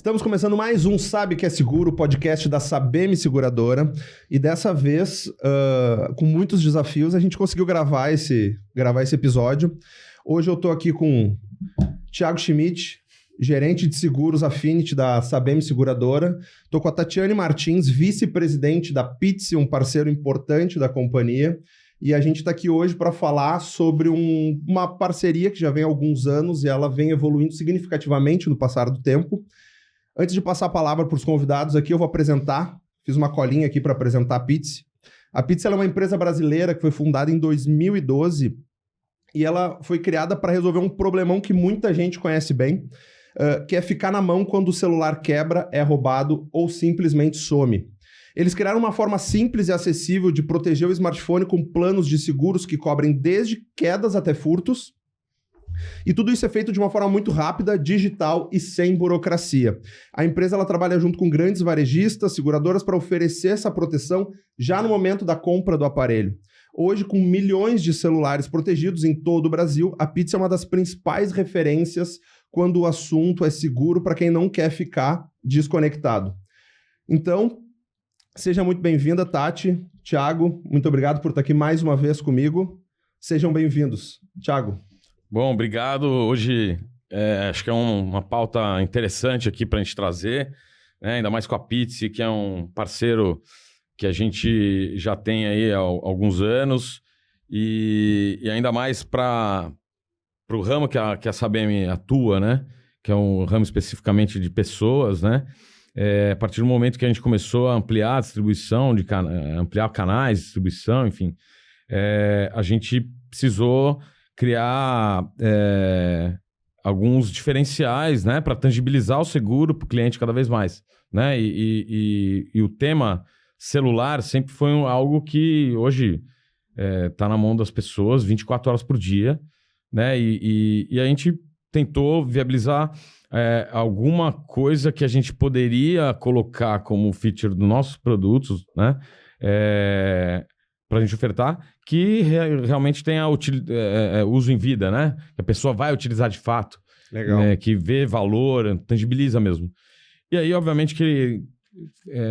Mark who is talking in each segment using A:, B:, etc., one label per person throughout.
A: Estamos começando mais um Sabe Que É Seguro, podcast da Sabem Seguradora. E dessa vez, com muitos desafios, a gente conseguiu gravar esse episódio. Hoje eu estou aqui com Thiago Schmidt, gerente de seguros Affinity da Sabem Seguradora. Estou com a Tatiane Martins, vice-presidente da Pitts, um parceiro importante da companhia. E a gente está aqui hoje para falar sobre uma parceria que já vem há alguns anos e ela vem evoluindo significativamente no passar do tempo. Antes de passar a palavra para os convidados aqui, eu vou apresentar. Fiz uma colinha aqui para apresentar a Pitts. A Pitts ela é uma empresa brasileira que foi fundada em 2012 e ela foi criada para resolver um problemão que muita gente conhece bem, que é ficar na mão quando o celular quebra, é roubado ou simplesmente some. Eles criaram uma forma simples e acessível de proteger o smartphone com planos de seguros que cobrem desde quedas até furtos. E tudo isso é feito de uma forma muito rápida, digital e sem burocracia. A empresa ela trabalha junto com grandes varejistas, seguradoras para oferecer essa proteção já no momento da compra do aparelho. Hoje, com milhões de celulares protegidos em todo o Brasil, a Pitts é uma das principais referências quando o assunto é seguro para quem não quer ficar desconectado. Então, seja muito bem-vinda, Tati, Thiago, muito obrigado por estar aqui mais uma vez comigo. Sejam bem-vindos. Thiago.
B: Bom, obrigado. Hoje acho que é uma pauta interessante aqui para a gente trazer, né? Ainda mais com a Pitts, que é um parceiro que a gente já tem aí há alguns anos e ainda mais para o ramo que a Sabem atua, né? Que é um ramo especificamente de pessoas, né? A partir do momento que a gente começou a ampliar a distribuição, ampliar canais de distribuição, enfim, a gente precisou criar alguns diferenciais, né, para tangibilizar o seguro para o cliente cada vez mais, né? E o tema celular sempre foi algo que hoje está na mão das pessoas 24 horas por dia, né? E a gente tentou viabilizar alguma coisa que a gente poderia colocar como feature dos nossos produtos, né? Para a gente ofertar, que realmente tenha uso em vida, né? Que a pessoa vai utilizar de fato.
A: Legal.
B: Que vê valor, tangibiliza mesmo. E aí, obviamente, que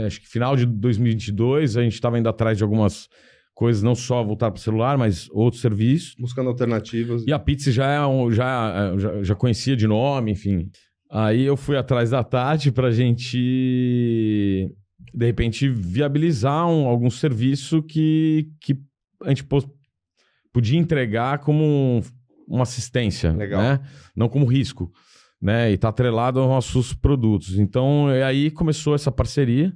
B: acho que final de 2022, a gente estava indo atrás de algumas coisas, não só voltar para o celular, mas outros serviços.
A: Buscando alternativas.
B: E a Pitts já conhecia de nome, enfim. Aí eu fui atrás da Tati para a gente, de repente, viabilizar algum serviço que a gente podia entregar como uma assistência.
A: Legal.
B: Né? Não como risco, né? E está atrelado aos nossos produtos. Então, aí começou essa parceria.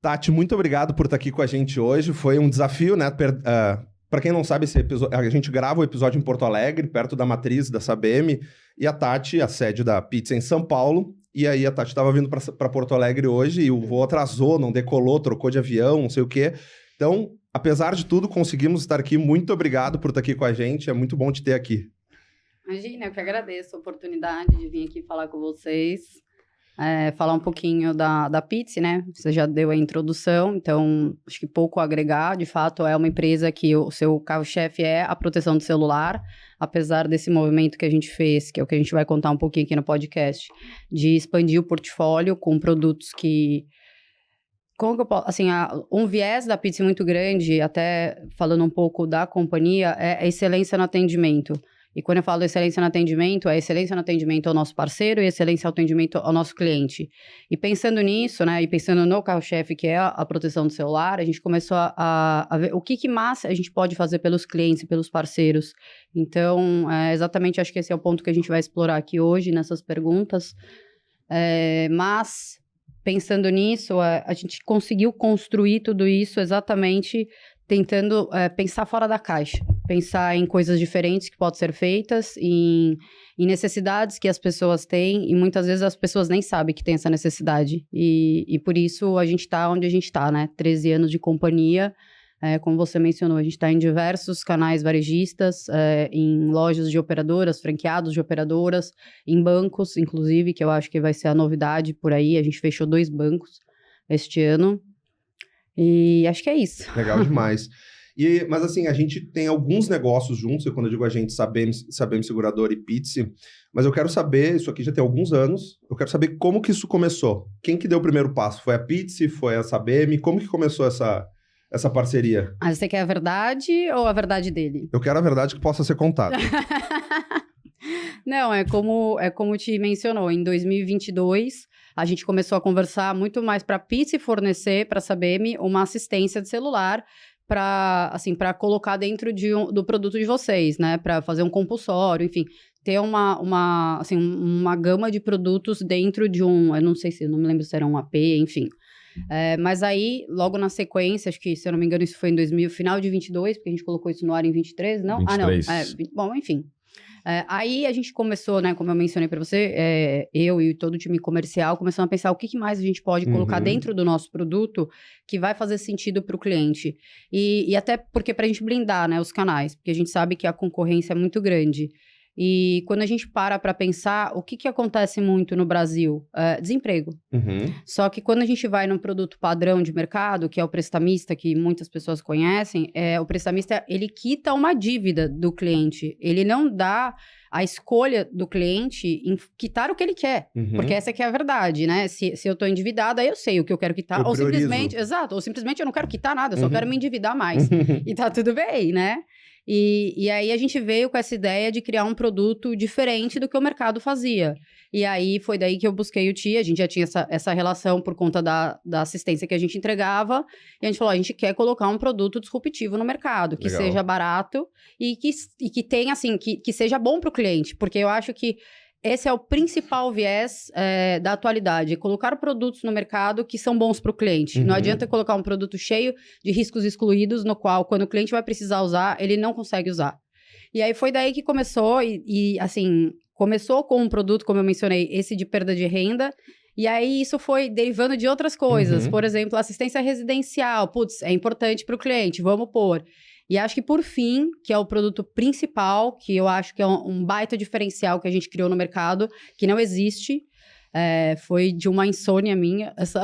A: Tati, muito obrigado por estar aqui com a gente hoje. Foi um desafio, né? Para quem não sabe, esse episódio, a gente grava o episódio em Porto Alegre, perto da matriz da Sabem, e a Tati, a sede da Pitts em São Paulo. E aí a Tati estava vindo para Porto Alegre hoje e o voo atrasou, não decolou, trocou de avião, não sei o quê. Então, apesar de tudo, conseguimos estar aqui. Muito obrigado por estar aqui com a gente. É muito bom te ter aqui.
C: Imagina, eu que agradeço a oportunidade de vir aqui falar com vocês. Falar um pouquinho da Pitts, né? Você já deu a introdução, então acho que pouco a agregar. De fato, é uma empresa que o seu carro-chefe é a proteção do celular, apesar desse movimento que a gente fez, que é o que a gente vai contar um pouquinho aqui no podcast, de expandir o portfólio com produtos que... Como que eu posso... Assim, um viés da Pitts muito grande, até falando um pouco da companhia, é a excelência no atendimento. E quando eu falo excelência no atendimento, é excelência no atendimento ao nosso parceiro e excelência no atendimento ao nosso cliente. E pensando nisso, né, e pensando no carro-chefe, que é a proteção do celular, a gente começou a ver o que mais a gente pode fazer pelos clientes e pelos parceiros. Então, exatamente, acho que esse é o ponto que a gente vai explorar aqui hoje, nessas perguntas. Mas, pensando nisso, a gente conseguiu construir tudo isso exatamente tentando pensar fora da caixa. Pensar em coisas diferentes que podem ser feitas, em necessidades que as pessoas têm, e muitas vezes as pessoas nem sabem que tem essa necessidade. E por isso a gente está onde a gente está, né? 13 anos de companhia, como você mencionou, a gente está em diversos canais varejistas, em lojas de operadoras, franqueados de operadoras, em bancos, inclusive, que eu acho que vai ser a novidade por aí. A gente fechou 2 bancos este ano. E acho que é isso.
A: Legal demais. Mas assim, a gente tem alguns negócios juntos, e quando eu digo a gente, Sabem Seguradora e Pizzi, mas eu quero saber, isso aqui já tem alguns anos, eu quero saber como que isso começou. Quem que deu o primeiro passo? Foi a Pizzi? Foi a Sabem? Como que começou essa parceria?
C: Ah, você quer a verdade ou a verdade dele?
A: Eu quero a verdade que possa ser contada.
C: Não, é como te mencionou, em 2022, a gente começou a conversar muito mais para a Pizzi fornecer para a Sabem uma assistência de celular para colocar dentro do produto de vocês, né? Para fazer um compulsório, enfim, ter uma gama de produtos dentro de eu não me lembro se era um AP, enfim. Mas aí, logo na sequência, acho que, se eu não me engano, isso foi em final de 22, porque a gente colocou isso no ar em 23, não?
B: 23.
C: Ah, não. Bom, enfim. Aí a gente começou, né, como eu mencionei para você, eu e todo o time comercial começamos a pensar o que mais a gente pode colocar dentro do nosso produto que vai fazer sentido para o cliente. E até porque para a gente blindar, né, os canais, porque a gente sabe que a concorrência é muito grande. E quando a gente para pensar, o que acontece muito no Brasil? Desemprego. Só que quando a gente vai num produto padrão de mercado, que é o prestamista, que muitas pessoas conhecem, o prestamista, ele quita uma dívida do cliente. Ele não dá a escolha do cliente em quitar o que ele quer. Porque essa que é a verdade, né? Se eu tô endividada, aí eu sei o que eu quero quitar. Ou simplesmente eu não quero quitar nada, eu só quero me endividar mais. E tá tudo bem, né? E aí a gente veio com essa ideia de criar um produto diferente do que o mercado fazia. E aí foi daí que eu busquei o Ti, a gente já tinha essa relação por conta da assistência que a gente entregava, e a gente falou, a gente quer colocar um produto disruptivo no mercado, que seja barato e que tenha, assim, que seja bom para o cliente, porque eu acho que esse é o principal viés da atualidade, colocar produtos no mercado que são bons para o cliente. Não adianta colocar um produto cheio de riscos excluídos, no qual, quando o cliente vai precisar usar, ele não consegue usar. E aí foi daí que começou, assim, começou com um produto, como eu mencionei, esse de perda de renda, e aí isso foi derivando de outras coisas. Por exemplo, assistência residencial. Putz, é importante para o cliente, vamos pôr. E acho que, por fim, que é o produto principal, que eu acho que é um baita diferencial que a gente criou no mercado, que não existe, foi de uma insônia minha, essa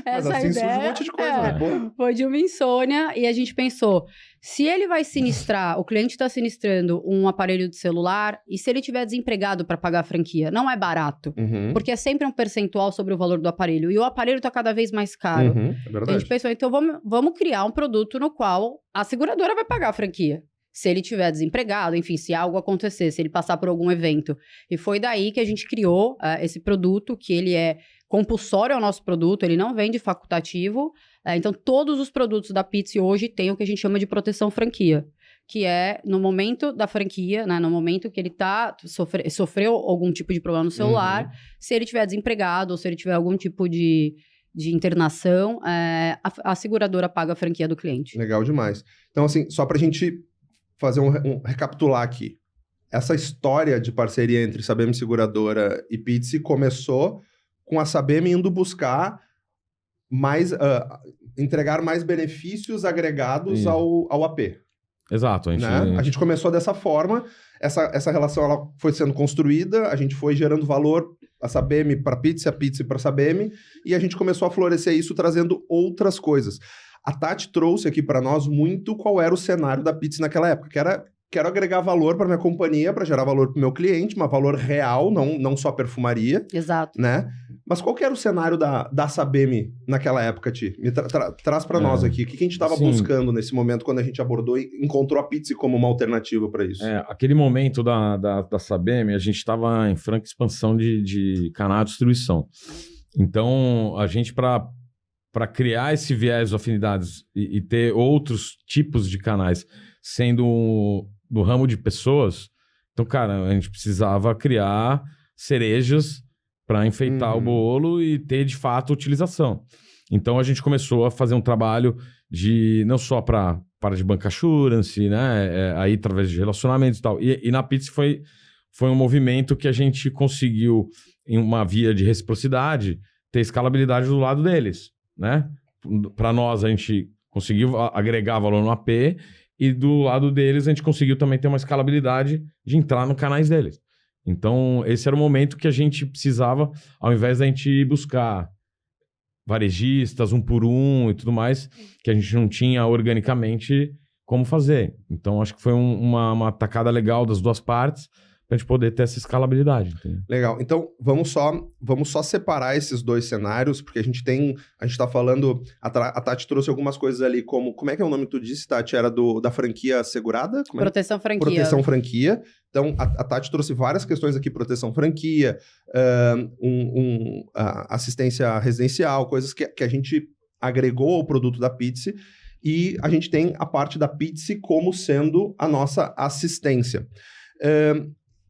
A: Mas assim
C: ideia.
A: surge um monte de coisa, né? Pô.
C: Foi de uma insônia, e a gente pensou, se ele vai sinistrar, o cliente está sinistrando um aparelho de celular, e se ele tiver desempregado para pagar a franquia, não é barato, porque é sempre um percentual sobre o valor do aparelho, e o aparelho está cada vez mais caro.
A: É verdade.
C: A gente pensou, então vamos criar um produto no qual a seguradora vai pagar a franquia. Se ele tiver desempregado, enfim, se algo acontecer, se ele passar por algum evento. E foi daí que a gente criou esse produto, que ele é compulsório ao nosso produto, ele não vende facultativo. Então, todos os produtos da Pizzi hoje têm o que a gente chama de proteção franquia, que é no momento da franquia, né, no momento que ele sofreu algum tipo de problema no celular, se ele tiver desempregado ou se ele tiver algum tipo de internação, a seguradora paga a franquia do cliente.
A: Legal demais. Então, assim, só pra gente fazer um recapitular aqui. Essa história de parceria entre Sabem Seguradora e Pizzi começou com a Sabem indo buscar entregar mais benefícios agregados ao AP.
B: Exato.
A: A gente começou dessa forma, essa relação ela foi sendo construída, a gente foi gerando valor, a Sabem para a Pizzi para a Sabem, e a gente começou a florescer isso trazendo outras coisas. A Tati trouxe aqui para nós muito qual era o cenário da Pizzi naquela época, que era, quero agregar valor para minha companhia, para gerar valor para o meu cliente, mas valor real, não só perfumaria.
C: Exato.
A: Né? Mas qual que era o cenário da Sabem naquela época, Ti? Traz para nós aqui. O que a gente estava buscando nesse momento, quando a gente abordou e encontrou a Pizzi como uma alternativa para isso?
B: Aquele momento da Sabem, a gente estava em franca expansão de canal de distribuição. Então, a gente, para criar esse viés de afinidades e ter outros tipos de canais, sendo do ramo de pessoas, então, cara, a gente precisava criar cerejas para enfeitar o bolo e ter, de fato, utilização. Então, a gente começou a fazer um trabalho não só para de bancassurance, né? Aí, através de relacionamentos e tal. E na Pizzi foi um movimento que a gente conseguiu, em uma via de reciprocidade, ter escalabilidade do lado deles, né? Para nós, a gente conseguiu agregar valor no AP e do lado deles, a gente conseguiu também ter uma escalabilidade de entrar nos canais deles. Então, esse era o momento que a gente precisava, ao invés da gente buscar varejistas, 1 por 1 e tudo mais, que a gente não tinha organicamente como fazer. Então, acho que foi uma tacada legal das duas partes pra gente poder ter essa escalabilidade. Entendeu?
A: Legal. Então, vamos só separar esses dois cenários, porque a gente tá falando, a Tati trouxe algumas coisas ali, como é que é o nome que tu disse, Tati? Era da franquia segurada? Como é?
C: Proteção franquia.
A: Proteção franquia. Então, a Tati trouxe várias questões aqui, proteção franquia, assistência residencial, coisas que a gente agregou ao produto da Pitzy, e a gente tem a parte da Pitzy como sendo a nossa assistência.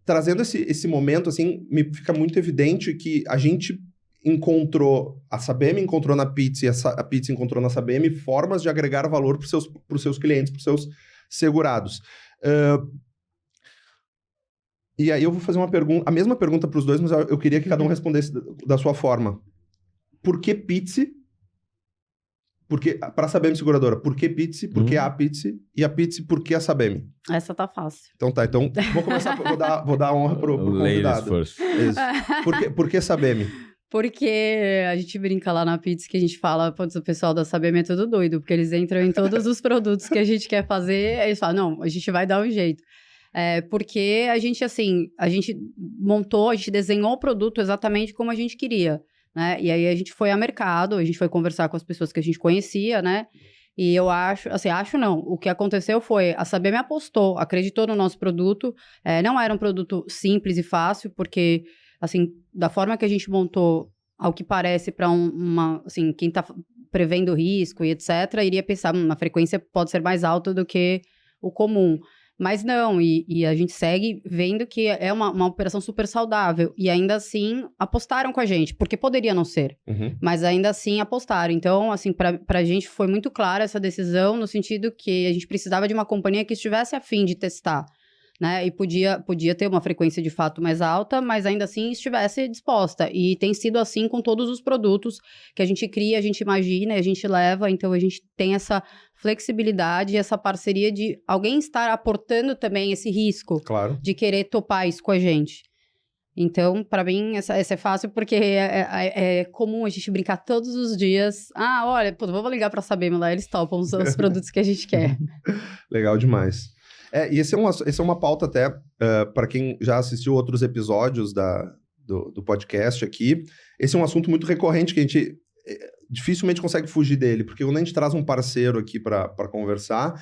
A: Trazendo esse momento, assim, me fica muito evidente que a gente a Sabem encontrou na Pitzy, a Pitzy encontrou na Sabem formas de agregar valor para os seus clientes, para os seus segurados. E aí eu vou fazer a mesma pergunta para os dois, mas eu queria que cada um respondesse da sua forma. Por que Pitzy? Para a Sabem Seguradora, por que Pitzy? Por que a Pitzy? E a Pitzy, por que a Sabem?
C: Essa tá fácil.
A: Então tá, vou começar, vou dar a honra pro convidado.
B: Ladies first.
A: Isso. Por que Sabem?
C: Porque a gente brinca lá na Pitzy que a gente fala, putz, o pessoal da Sabem é tudo doido, porque eles entram em todos os produtos que a gente quer fazer, eles falam, não, a gente vai dar um jeito. Porque a gente montou, a gente desenhou o produto exatamente como a gente queria, né? E aí a gente foi a mercado, a gente foi conversar com as pessoas que a gente conhecia, né? E eu acho não, o que aconteceu foi, a Sabem apostou, acreditou no nosso produto, não era um produto simples e fácil, porque, assim, da forma que a gente montou, ao que parece para assim, quem tá prevendo risco e etc, iria pensar, uma frequência pode ser mais alta do que o comum. Mas não, e a gente segue vendo que é uma operação super saudável. E ainda assim, apostaram com a gente, porque poderia não ser. Mas ainda assim, apostaram. Então, assim, pra gente foi muito clara essa decisão, no sentido que a gente precisava de uma companhia que estivesse a fim de testar, né? E podia ter uma frequência de fato mais alta, mas ainda assim estivesse disposta. E tem sido assim com todos os produtos que a gente cria, a gente imagina, a gente leva. Então, a gente tem essa flexibilidade, essa parceria de alguém estar aportando também esse risco,
A: claro,
C: de querer topar isso com a gente. Então, para mim, essa é fácil, porque é comum a gente brincar todos os dias. Ah, olha, vamos ligar para saber, lá eles topam os produtos que a gente quer.
A: Legal demais. E esse é uma pauta até, para quem já assistiu outros episódios do podcast aqui, esse é um assunto muito recorrente que a gente dificilmente consegue fugir dele, porque quando a gente traz um parceiro aqui para conversar,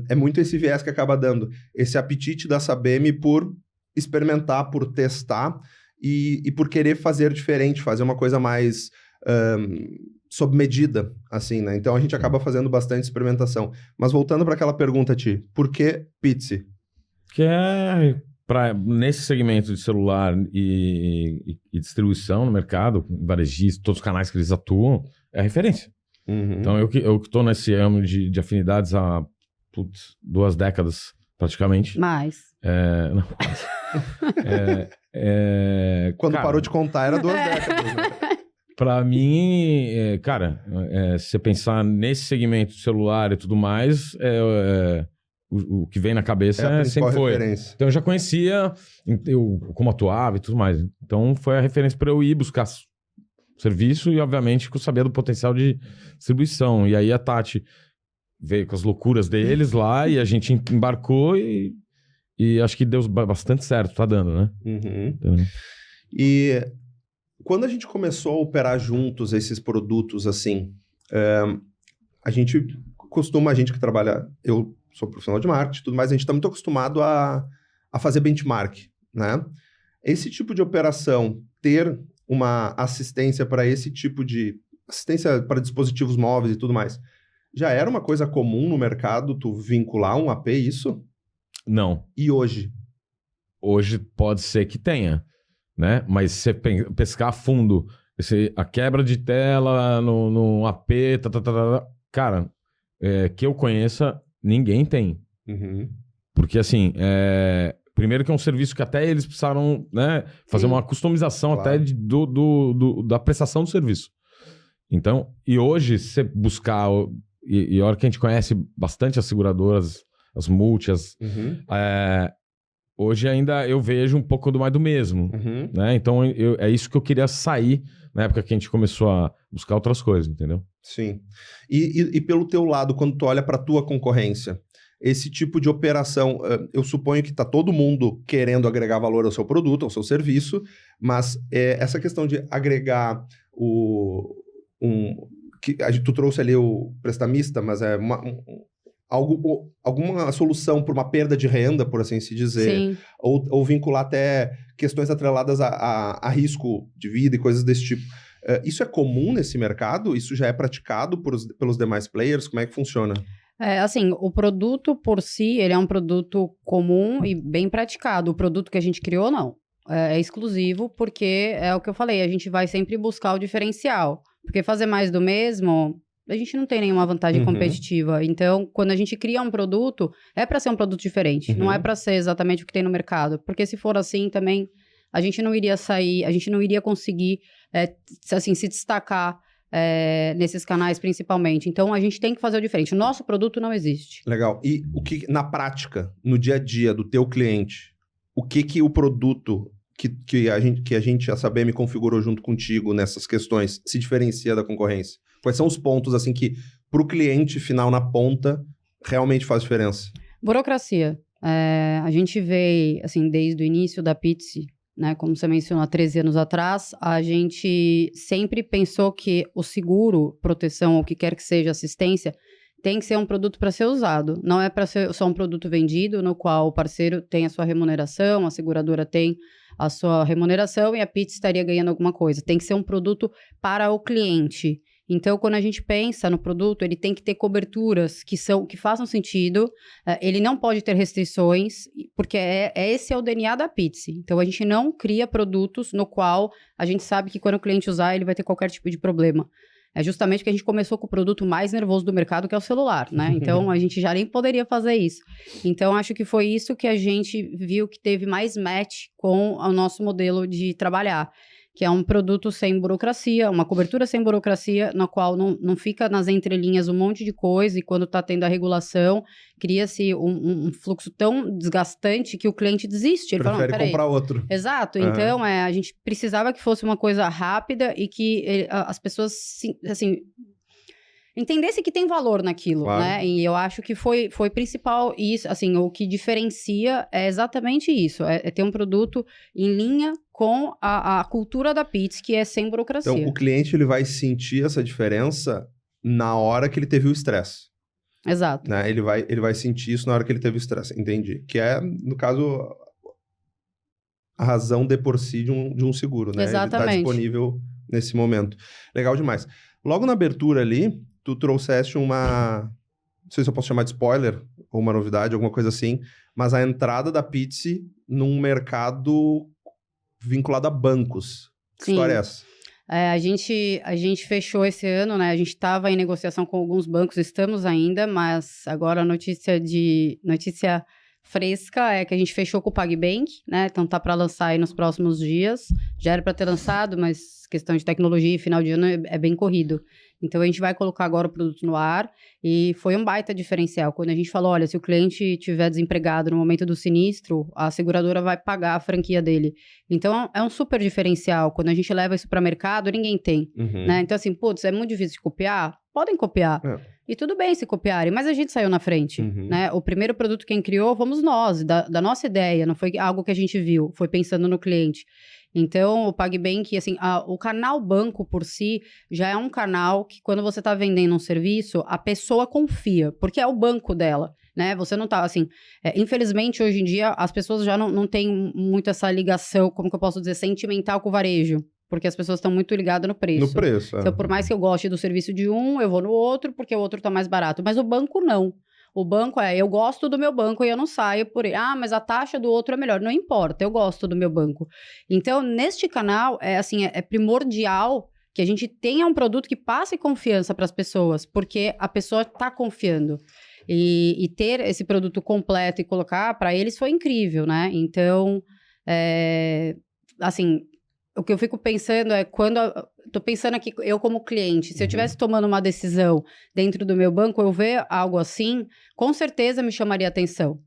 A: é muito esse viés que acaba dando, esse apetite da Sabem por experimentar, por testar e por querer fazer diferente, fazer uma coisa mais sob medida, assim, né? Então a gente acaba fazendo bastante experimentação. Mas voltando para aquela pergunta, Ti, por que Pitzy?
B: Que nesse segmento de celular e distribuição no mercado, varejista, todos os canais que eles atuam, é a referência. Então eu que estou nesse âmbito de afinidades há 2 décadas, praticamente.
C: Mais.
B: Não,
A: Quando
B: cara, parou
A: de contar era 2 décadas, né?
B: Pra mim, se você pensar nesse segmento de celular e tudo mais, o que vem na cabeça sempre foi.
A: Referência.
B: Então eu já conhecia como atuava e tudo mais. Então foi a referência para eu ir buscar serviço e, obviamente, com saber do potencial de distribuição. E aí a Tati veio com as loucuras deles lá e a gente embarcou e acho que deu bastante certo, tá dando, né? Então,
A: e quando a gente começou a operar juntos esses produtos, assim, a gente que trabalha, eu sou profissional de marketing e tudo mais, a gente está muito acostumado a fazer benchmark, né? Esse tipo de operação, ter uma assistência para esse tipo de assistência para dispositivos móveis e tudo mais, já era uma coisa comum no mercado, tu vincular um AP isso?
B: Não.
A: E hoje?
B: Hoje pode ser que tenha, né? Mas se você pescar a fundo, a quebra de tela no AP, cara, que eu conheça, ninguém tem. Porque, assim, primeiro que é um serviço que até eles precisaram, né, fazer uma customização, claro, até da prestação do serviço. Então, e hoje, se você buscar, e a hora que a gente conhece bastante as seguradoras, as multis, hoje ainda eu vejo um pouco mais do mesmo,
A: Uhum.
B: né? Então é isso que eu queria sair na época que a gente começou a buscar outras coisas, entendeu?
A: Sim. E pelo teu lado, quando tu olha para tua concorrência, esse tipo de operação, eu suponho que tá todo mundo querendo agregar valor ao seu produto, ao seu serviço, mas essa questão de agregar tu trouxe ali o prestamista, mas é alguma solução para uma perda de renda, por assim se dizer,
C: Sim.
A: ou vincular até questões atreladas a risco de vida e coisas desse tipo. Isso é comum nesse mercado? Isso já é praticado pelos demais players? Como é que funciona?
C: Assim, o produto por si, ele é um produto comum e bem praticado. O produto que a gente criou, não. É exclusivo porque é o que eu falei, a gente vai sempre buscar o diferencial. Porque fazer mais do mesmo, a gente não tem nenhuma vantagem competitiva. Então, quando a gente cria um produto, é para ser um produto diferente. Não é para ser exatamente o que tem no mercado. Porque se for assim também, a gente não iria sair, a gente não iria conseguir assim, se destacar nesses canais principalmente. Então, a gente tem que fazer o diferente. O nosso produto não existe.
A: Legal. E o que, na prática, no dia a dia do teu cliente, o que o produto que a gente, a Sabem, configurou junto contigo nessas questões se diferencia da concorrência? Quais são os pontos, assim, que para o cliente final na ponta realmente faz diferença?
C: Burocracia. A gente veio, assim, desde o início da Pizzi, né, como você mencionou, há 13 anos atrás, a gente sempre pensou que o seguro, proteção, ou o que quer que seja assistência, tem que ser um produto para ser usado. Não é para ser só um produto vendido, no qual o parceiro tem a sua remuneração, a seguradora tem a sua remuneração e a Pizzi estaria ganhando alguma coisa. Tem que ser um produto para o cliente. Então, quando a gente pensa no produto, ele tem que ter coberturas que façam sentido, ele não pode ter restrições, porque esse é o DNA da Pizzi. Então, a gente não cria produtos no qual a gente sabe que quando o cliente usar, ele vai ter qualquer tipo de problema. É justamente porque a gente começou com o produto mais nervoso do mercado, que é o celular, né? Então, a gente já nem poderia fazer isso. Então, acho que foi isso que a gente viu que teve mais match com o nosso modelo de trabalhar, que é um produto sem burocracia, uma cobertura sem burocracia, na qual não fica nas entrelinhas um monte de coisa, e quando está tendo a regulação, cria-se um fluxo tão desgastante que o cliente desiste. Ele
A: Prefere
C: fala,
A: comprar outro.
C: Exato. Então, a gente precisava que fosse uma coisa rápida e que as pessoas, assim, entendesse que tem valor naquilo,
A: Claro.
C: né? E eu acho que foi principal isso, assim, o que diferencia é exatamente isso, é ter um produto em linha com a cultura da Pizzi, que é sem burocracia.
A: Então, o cliente ele vai sentir essa diferença na hora que ele teve o estresse.
C: Exato.
A: Né? Ele vai sentir isso na hora que ele teve o estresse. Entendi. Que é, no caso, a razão de por si de um seguro, né?
C: Exatamente.
A: Ele tá disponível nesse momento. Legal demais. Logo na abertura ali, tu trouxeste uma... Não sei se eu posso chamar de spoiler, ou uma novidade, alguma coisa assim, mas a entrada da Pizzi num mercado vinculado a bancos. Que
C: Sim.
A: história é essa?
C: A gente fechou esse ano, né? A gente estava em negociação com alguns bancos, estamos ainda, mas agora a notícia fresca é que a gente fechou com o PagBank, né? Então tá para lançar aí nos próximos dias. Já era para ter lançado, mas questão de tecnologia e final de ano é bem corrido. Então, a gente vai colocar agora o produto no ar e foi um baita diferencial. Quando a gente falou, olha, se o cliente estiver desempregado no momento do sinistro, a seguradora vai pagar a franquia dele. Então, é um super diferencial. Quando a gente leva isso para o mercado, ninguém tem. Né? Então, assim, putz, é muito difícil de copiar? Podem copiar. E tudo bem se copiarem, mas a gente saiu na frente. Né? O primeiro produto quem criou fomos nós, da nossa ideia. Não foi algo que a gente viu, foi pensando no cliente. Então, o PagBank, assim, o canal banco por si já é um canal que quando você está vendendo um serviço, a pessoa confia, porque é o banco dela, né? Você não tá, assim... infelizmente, hoje em dia, as pessoas já não têm muito essa ligação, como que eu posso dizer, sentimental com o varejo. Porque as pessoas estão muito ligadas no preço.
A: No preço,
C: Então, por mais que eu goste do serviço de um, eu vou no outro, porque o outro tá mais barato. Mas o banco, não. O banco eu gosto do meu banco e eu não saio por ele. Ah, mas a taxa do outro é melhor. Não importa, eu gosto do meu banco. Então, neste canal, é primordial que a gente tenha um produto que passe confiança para as pessoas, porque a pessoa está confiando. E ter esse produto completo e colocar para eles foi incrível, né? Então, assim... O que eu fico pensando é quando... Tô pensando aqui, eu como cliente, se eu estivesse tomando uma decisão dentro do meu banco, eu ver algo assim, com certeza me chamaria atenção.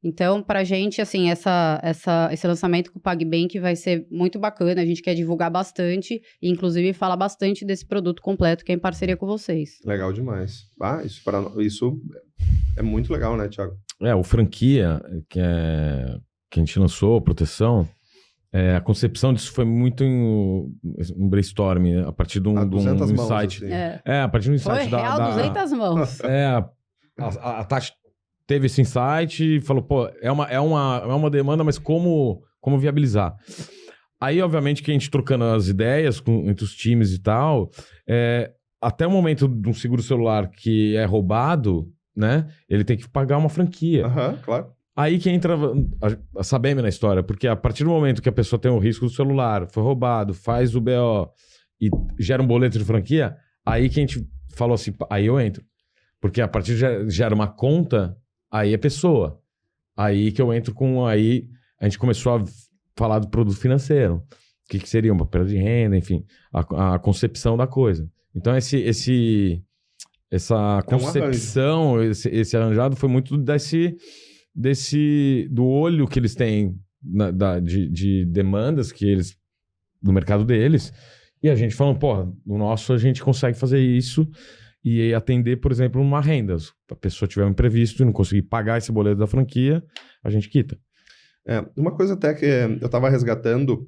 C: Então, pra gente, assim, esse lançamento com o PagBank vai ser muito bacana. A gente quer divulgar bastante e, inclusive, falar bastante desse produto completo que é em parceria com vocês.
A: Legal demais. Isso é muito legal, né, Thiago?
B: O franquia, que a gente lançou, proteção, a concepção disso foi muito um brainstorming, a partir de um
A: mãos,
B: insight.
A: assim.
B: A partir de um insight
C: Foi real, 200 mãos.
B: A Tati teve esse insight e falou, pô, é uma demanda, mas como viabilizar? Aí, obviamente, que a gente trocando as ideias entre os times e tal, até o momento de um seguro celular que é roubado, né, ele tem que pagar uma franquia.
A: Claro.
B: Aí que entra a Sabem na história, porque a partir do momento que a pessoa tem o risco do celular, foi roubado, faz o BO e gera um boleto de franquia, aí que a gente falou assim, aí eu entro. Porque a partir de gera uma conta, aí é pessoa. Aí que eu entro aí a gente começou a falar do produto financeiro. O que seria uma perda de renda, enfim, a concepção da coisa. Então essa concepção, esse arranjado foi muito do olho que eles têm de demandas que eles do mercado deles, e a gente falando, pô, no nosso a gente consegue fazer isso e atender, por exemplo, uma renda. Se a pessoa tiver um imprevisto e não conseguir pagar esse boleto da franquia, a gente quita.
A: Uma coisa até que eu estava resgatando,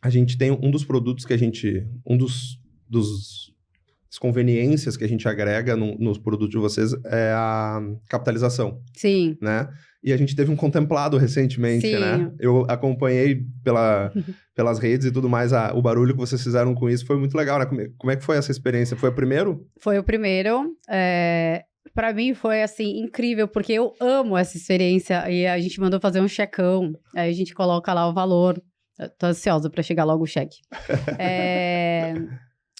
A: a gente tem um dos produtos que a gente, as conveniências que a gente agrega nos produtos de vocês é a capitalização.
C: Sim.
A: Né? E a gente teve um contemplado recentemente,
C: Sim.
A: né? Eu acompanhei pelas redes e tudo mais, o barulho que vocês fizeram com isso foi muito legal, né? Como é que foi essa experiência? Foi o primeiro?
C: Foi o primeiro. Pra mim foi, assim, incrível, porque eu amo essa experiência. E a gente mandou fazer um checão, aí a gente coloca lá o valor. Eu tô ansiosa pra chegar logo o cheque.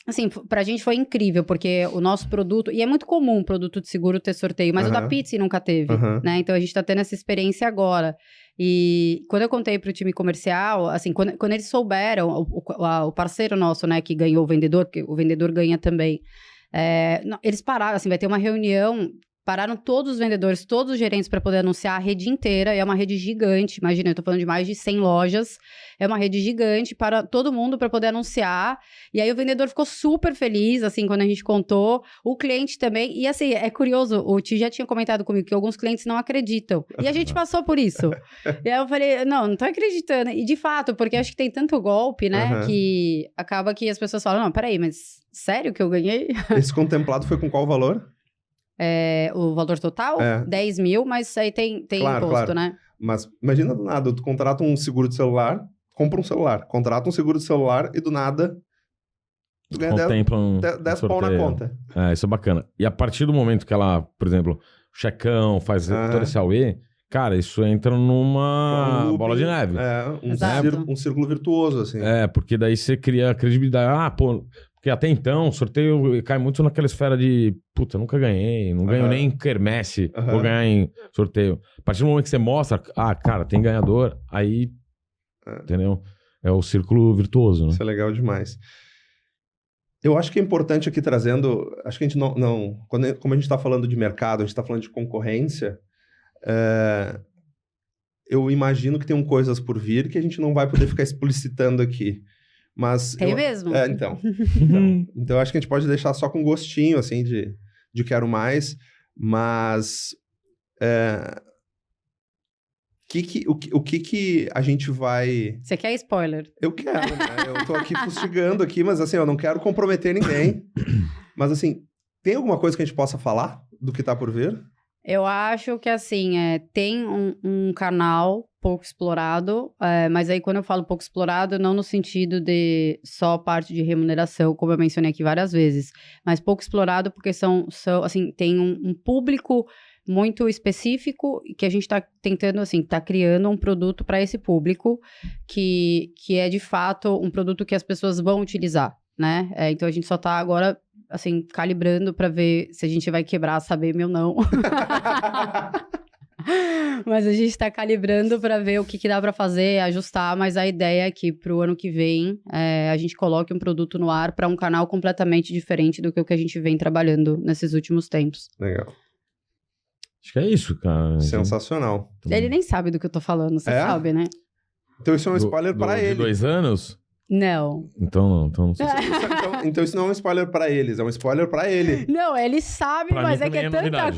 C: Assim, pra gente foi incrível, porque o nosso produto... E é muito comum o produto de seguro ter sorteio, mas o da Pizzi nunca teve, né? Então, a gente tá tendo essa experiência agora. E quando eu contei pro time comercial, assim, quando eles souberam, o parceiro nosso, né, que ganhou o vendedor, porque o vendedor ganha também, eles pararam, assim, vai ter uma reunião... Pararam todos os vendedores, todos os gerentes para poder anunciar a rede inteira. E é uma rede gigante, imagina, eu tô falando de mais de 100 lojas. É uma rede gigante para todo mundo para poder anunciar. E aí o vendedor ficou super feliz, assim, quando a gente contou. O cliente também. E assim, é curioso, o Ti já tinha comentado comigo que alguns clientes não acreditam. E a gente passou por isso. E aí eu falei, não tô acreditando. E de fato, porque acho que tem tanto golpe, né, que acaba que as pessoas falam, não, peraí, mas sério que eu ganhei?
A: Esse contemplado foi com qual valor?
C: O valor total? 10 mil, mas aí tem
A: claro,
C: imposto,
A: claro.
C: né?
A: Mas imagina do nada, tu contrata um seguro de celular, compra um celular, contrata um seguro de celular e do nada tu ganha 10 pau na conta.
B: Isso é bacana. E a partir do momento que ela, por exemplo, checão, faz todo esse AUE, cara, isso entra numa bola de neve.
A: Um círculo virtuoso, assim.
B: Porque daí você cria credibilidade. Porque até então, o sorteio cai muito naquela esfera de puta, nunca ganhei, não ganho nem em quermesse, vou ganhar em sorteio. A partir do momento que você mostra, cara, tem ganhador, aí, entendeu? É o círculo virtuoso, né?
A: Isso é legal demais. Eu acho que é importante aqui trazendo, acho que a gente não como a gente está falando de mercado, a gente está falando de concorrência, eu imagino que tem coisas por vir que a gente não vai poder ficar explicitando aqui. Mas
C: tem mesmo.
A: Então acho que a gente pode deixar só com gostinho, assim, de quero mais, mas o que a gente vai...
C: Você quer spoiler?
A: Eu quero, né? Eu tô aqui fustigando aqui, mas assim, eu não quero comprometer ninguém. Mas assim, tem alguma coisa que a gente possa falar do que tá por vir?
C: Eu acho que, assim, tem um canal pouco explorado, mas aí quando eu falo pouco explorado, não no sentido de só parte de remuneração, como eu mencionei aqui várias vezes, mas pouco explorado porque assim, tem um público muito específico que a gente está tentando, assim, tá criando um produto para esse público que é, de fato, um produto que as pessoas vão utilizar, né? Então, a gente só tá agora, assim, calibrando para ver se a gente vai quebrar a Sabem ou não. Mas a gente tá calibrando para ver o que dá para fazer, ajustar, mas a ideia é que pro ano que vem a gente coloque um produto no ar para um canal completamente diferente do que o que a gente vem trabalhando nesses últimos tempos.
A: Legal.
B: Acho que é isso, cara.
A: Sensacional.
C: Ele nem sabe do que eu tô falando, você
A: É?
C: sabe, né?
A: Então isso é um spoiler para
B: De
A: ele.
B: 2 anos?
C: Não.
B: Então não sei.
A: Então isso não é um spoiler para eles, é um spoiler para ele.
C: Não, ele sabe,
B: Pra
C: mas
B: mim
C: é que
B: também
C: é
B: é
C: tanta
B: novidade.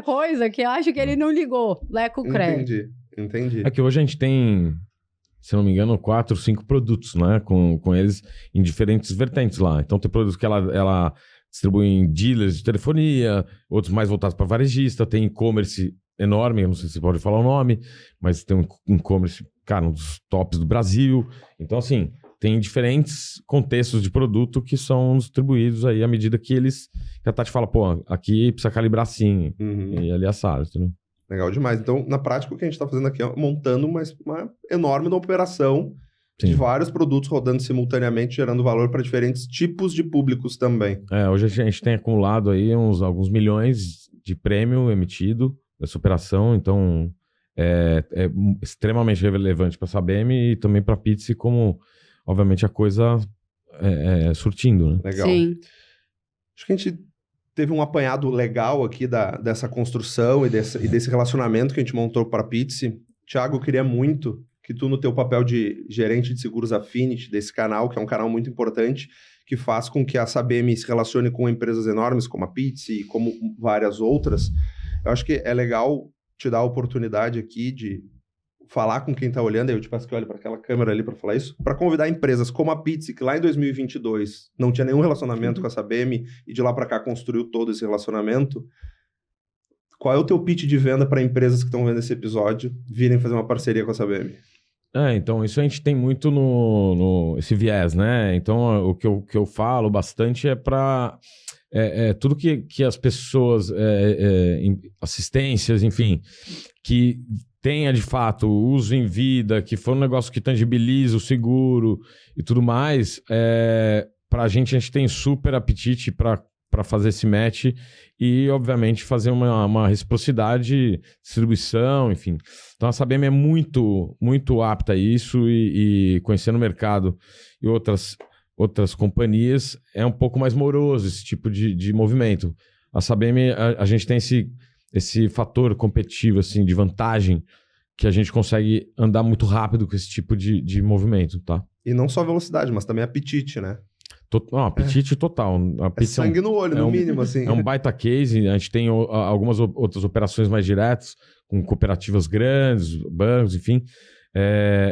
C: coisa, que eu acho que ele não ligou. Leco Cré.
A: Entendi.
B: É que hoje a gente tem, se não me engano, 4, 5 produtos, né? Com eles em diferentes vertentes lá. Então tem produtos que ela distribui em dealers de telefonia, outros mais voltados para varejista, tem e-commerce enorme, eu não sei se você pode falar o nome, mas tem um e-commerce, cara, um dos tops do Brasil. Então, assim, tem diferentes contextos de produto que são distribuídos aí à medida que que a Tati fala, pô, aqui precisa calibrar sim, e ali assado, entendeu?
A: Legal demais. Então, na prática, o que a gente está fazendo aqui é montando uma enorme operação
B: Sim.
A: de vários produtos rodando simultaneamente, gerando valor para diferentes tipos de públicos também.
B: Hoje a gente tem acumulado aí alguns milhões de prêmio emitido dessa operação, então é extremamente relevante para a Sabem e também para a Pizzi, como, obviamente, a coisa surtindo, né?
A: Legal.
C: Sim.
A: Acho que a gente teve um apanhado legal aqui dessa construção e desse relacionamento que a gente montou para a Pizzi. Thiago, eu queria muito que tu, no teu papel de gerente de seguros Affinity desse canal, que é um canal muito importante, que faz com que a Sabem se relacione com empresas enormes como a Pizzi e como várias outras. Eu acho que é legal te dar a oportunidade aqui de falar com quem está olhando, eu te peço que olhe para aquela câmera ali para falar isso, para convidar empresas como a Pizzi, que lá em 2022 não tinha nenhum relacionamento com a Sabem e de lá para cá construiu todo esse relacionamento. Qual é o teu pitch de venda para empresas que estão vendo esse episódio virem fazer uma parceria com a Sabem?
B: Então, isso a gente tem muito esse viés, né? Então, o que eu falo bastante é para tudo que as pessoas, assistências, enfim, que tenha de fato uso em vida, que for um negócio que tangibiliza o seguro e tudo mais, para a gente tem super apetite para fazer esse match e, obviamente, fazer uma reciprocidade, distribuição, enfim. Então, a Sabem é muito, muito apta a isso e conhecendo o mercado e outras companhias, é um pouco mais moroso esse tipo de movimento. A Sabem, a gente tem esse fator competitivo, assim, de vantagem, que a gente consegue andar muito rápido com esse tipo de movimento, tá?
A: E não só velocidade, mas também apetite, né?
B: Apetite total.
A: Sangue no olho, no mínimo, assim.
B: É um baita case. A gente tem algumas outras operações mais diretas, com cooperativas grandes, bancos, enfim.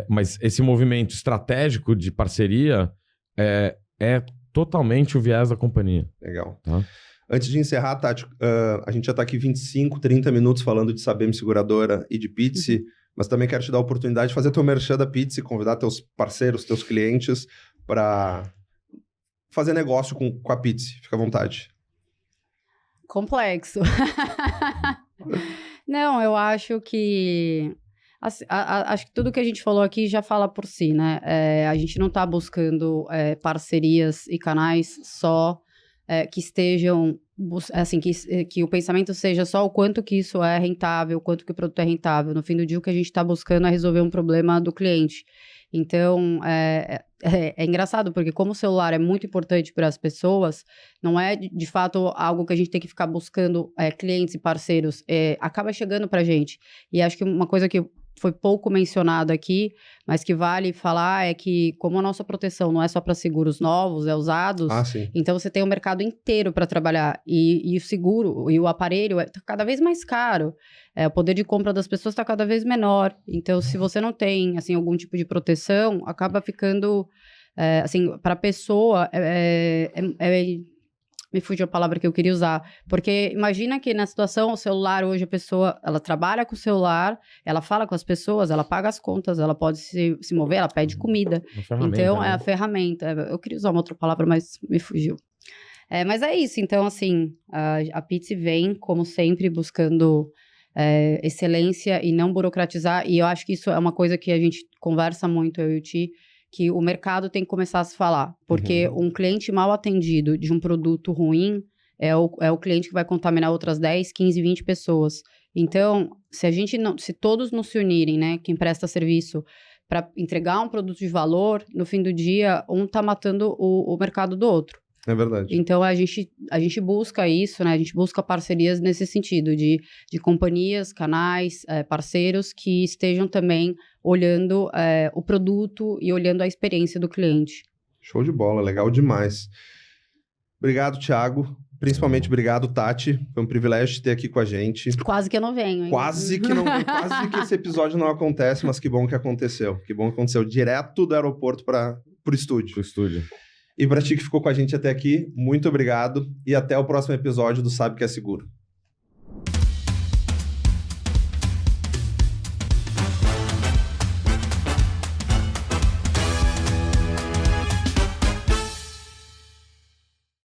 B: Mas esse movimento estratégico de parceria é totalmente o viés da companhia.
A: Legal.
B: Tá?
A: Antes de encerrar, Tati, a gente já está aqui 25, 30 minutos falando de Sabem Seguradora e de Pizzi, mas também quero te dar a oportunidade de fazer teu merchan da Pizzi, convidar teus parceiros, teus clientes para fazer negócio com a Pizzi. Fica à vontade.
C: Complexo. Não, eu acho que... acho que tudo que a gente falou aqui já fala por si, né? A gente não está buscando parcerias e canais só que estejam... Assim, que o pensamento seja só o quanto que isso é rentável, o quanto que o produto é rentável. No fim do dia, o que a gente está buscando é resolver um problema do cliente. Então, é engraçado, porque como o celular é muito importante para as pessoas, não é, de fato, algo que a gente tem que ficar buscando clientes e parceiros. Acaba chegando para a gente. E acho que uma coisa que foi pouco mencionado aqui, mas que vale falar é que, como a nossa proteção não é só para seguros novos, usados, então você tem um mercado inteiro para trabalhar. E o seguro e o aparelho está cada vez mais caro. O poder de compra das pessoas está cada vez menor. Então, se você não tem, assim, algum tipo de proteção, acaba ficando, assim, para a pessoa, me fugiu a palavra que eu queria usar. Porque imagina que na situação, o celular, hoje a pessoa, ela trabalha com o celular, ela fala com as pessoas, ela paga as contas, ela pode se mover, ela pede comida. Então, é a ferramenta. Eu queria usar uma outra palavra, mas me fugiu. Mas é isso. Então, assim, a Pizzi vem, como sempre, buscando excelência e não burocratizar. E eu acho que isso é uma coisa que a gente conversa muito, eu e o Ti, que o mercado tem que começar a se falar. Porque um cliente mal atendido de um produto ruim é o cliente que vai contaminar outras 10, 15, 20 pessoas. Então, se todos não se unirem, né, quem presta serviço, para entregar um produto de valor, no fim do dia, um tá matando o mercado do outro.
A: É verdade.
C: Então, a gente busca isso, né? A gente busca parcerias nesse sentido, de companhias, canais, parceiros que estejam também olhando o produto e olhando a experiência do cliente.
A: Show de bola, legal demais. Obrigado, Thiago. Principalmente obrigado, Tati. Foi um privilégio te ter aqui com a gente.
C: Quase que eu não venho, hein?
A: Quase que esse episódio não acontece, mas que bom que aconteceu. Que bom que aconteceu direto do aeroporto pro estúdio.
B: Pro estúdio.
A: E para ti que ficou com a gente até aqui, muito obrigado e até o próximo episódio do Sabe Que É Seguro.